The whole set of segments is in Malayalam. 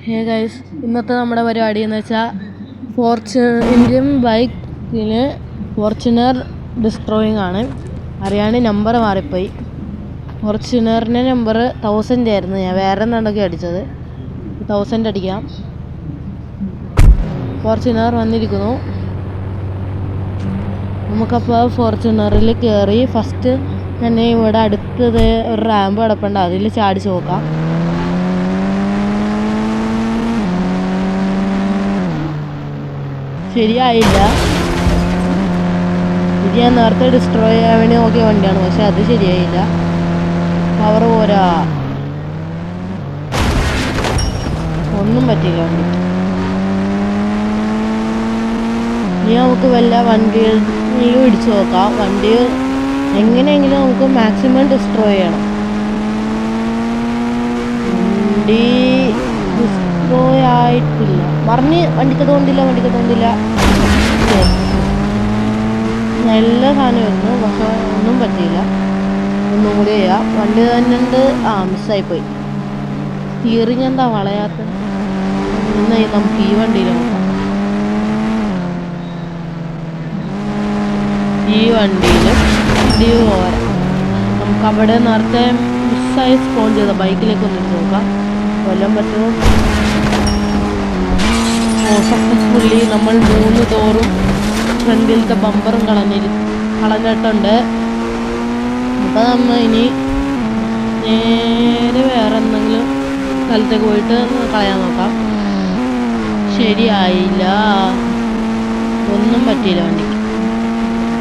ഹേ ഗൈസ്, ഇന്നത്തെ നമ്മുടെ പരിപാടി എന്ന് വെച്ചാൽ ഇന്ത്യൻ ബൈക്കിൽ ഫോർച്യൂണർ ഡിസ്ട്രോയിങ് ആണ്. അറിയാണ്ട് നമ്പർ മാറിപ്പോയി. ഫോർച്യൂണറിൻ്റെ നമ്പർ 1000 ആയിരുന്നു. ഞാൻ വേറെ എന്തൊക്കെ അടിച്ചത്. 1000 അടിക്കാം. ഫോർച്യൂണർ വന്നിരിക്കുന്നു. നമുക്കപ്പോൾ ഫോർച്യൂണറിൽ കയറി ഫസ്റ്റ് തന്നെ ഇവിടെ അടുത്തത് ഒരു റാമ്പ് കിടപ്പുണ്ട്, അതിൽ ചാടിച്ച് നോക്കാം. ശരിയായില്ല. ഇത് ഞാൻ നേരത്തെ ഡിസ്ട്രോയ് ചെയ്യാൻ വേണ്ടി നോക്കിയ വണ്ടിയാണ്, പക്ഷെ അത് ശരിയായില്ല. പവർ പോരാ, ഒന്നും പറ്റില്ല വണ്ടി. ഇനി നമുക്ക് വല്ല വണ്ടിയിലും ഇടിച്ചു നോക്കാം. വണ്ടി എങ്ങനെയെങ്കിലും നമുക്ക് മാക്സിമം ഡിസ്ട്രോയ് ചെയ്യണം. വണ്ടി ഡിസ്ട്രോയ് ആയിട്ടില്ല. വണ്ടിക്കതുകൊണ്ടില്ല. നല്ല സാധനമായിരുന്നു, പക്ഷെ ഒന്നും പറ്റിയില്ല. ഒന്നും കൂടി ചെയ്യാം. വണ്ടി തന്നെ ഉണ്ട്. മിസ്സായിപ്പോയി. സ്റ്റിയറിങ് എന്താ വളയാത്ത? നമുക്ക് ഈ വണ്ടിയിൽ നോക്കാം. ഈ വണ്ടിയിൽ പോരാ. നമുക്ക് അവിടെ നേരത്തെ മിസ്സായി സ്പോൺ ചെയ്ത ബൈക്കിലേക്ക് ഒന്നിട്ട് നോക്കാം, കൊല്ലാൻ പറ്റുമോ. സക്സസ്ഫുള്ളി നമ്മൾ 3 ഡോറും ഫ്രണ്ടിലത്തെ ബമ്പറും കളഞ്ഞിട്ടുണ്ട്. അപ്പം നമ്മൾ ഇനി നേരെ വേറെ എന്തെങ്കിലും സ്ഥലത്തേക്ക് പോയിട്ട് കളയാൻ നോക്കാം. ശരിയായില്ല, ഒന്നും പറ്റിയില്ല വണ്ടിക്ക്.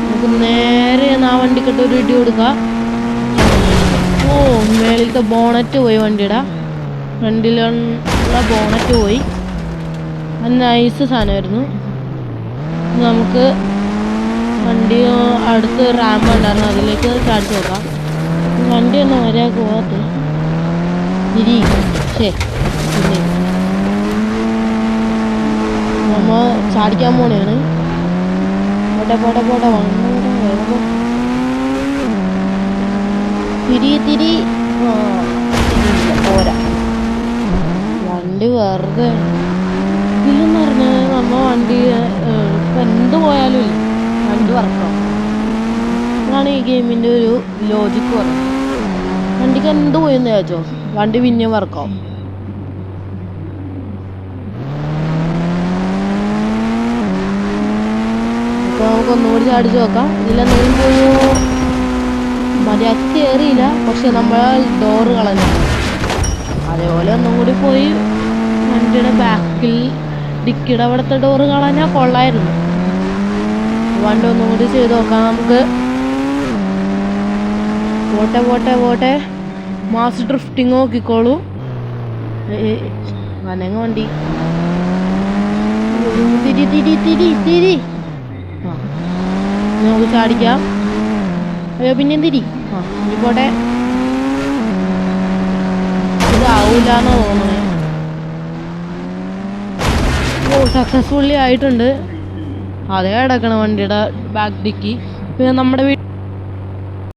നമുക്ക് നേരെ ആ വണ്ടിക്കിട്ട് ഒരു ഇടി കൊടുക്കാം. മേളിലത്തെ ബോണറ്റ് പോയി, വണ്ടിയുടെ ഫ്രണ്ടിലുള്ള ബോണറ്റ് പോയി. അത് നൈസ് സാധനമായിരുന്നു. നമുക്ക് വണ്ടി അടുത്ത് റാമ്പ് ഉണ്ടായിരുന്നു, അതിലേക്ക് ചാടിച്ച് നോക്കാം. വണ്ടി ഒന്നും വരെയൊക്കെ പോകാത്ത നമ്മൾ ചാടിക്കാൻ പോണെയാണ്. പോട്ടെ തിരി പോരാ. വണ്ടി വെറുതെ ഇതിലെന്ന് പറഞ്ഞാൽ വണ്ടി ഇപ്പം എന്ത് പോയാലും ഇല്ല, വണ്ടി വർക്കാവും. അതാണ് ഈ ഗെയിമിൻ്റെ ഒരു ലോജിക്ക് പറയുന്നത്. വണ്ടിക്ക് എന്ത് പോയെന്ന് ചോദിച്ചോ, വണ്ടി പിന്നെ വർക്കാവും. അപ്പോൾ നമുക്ക് ഒന്നുകൂടി ചാടിച്ച് നോക്കാം. ഇതിലെന്തെങ്കിലും പോയോ? മര്യാദക്ക് കയറിയില്ല, പക്ഷെ നമ്മൾ ഡോറ് കളഞ്ഞു. അതേപോലെ ഒന്നും കൂടി പോയി വണ്ടിയുടെ ബാക്കിൽ ഡിക്കിയുടെ അവിടുത്തെ ഡോറ് കളഞ്ഞാൽ കൊള്ളായിരുന്നു. വണ്ടി ഒന്നും കൂടി ചെയ്ത് നോക്കാം നമുക്ക്. പോട്ടെ മാസ് ഡ്രിഫ്റ്റിങ് നോക്കിക്കോളൂ. വനങ്ങ വണ്ടി തിരി നമുക്ക് ചാടിക്കാം. അയ്യോ, പിന്നെയും തിരി. ഇനി പോട്ടെ. ഇതാവൂലെന്ന് തോന്നുന്നത്. സക്സസ്ഫുള്ളി ആയിട്ടുണ്ട്. അതേ കിടക്കണം വണ്ടിയുടെ ബാക്ക് ഡിക്കി. പിന്നെ നമ്മുടെ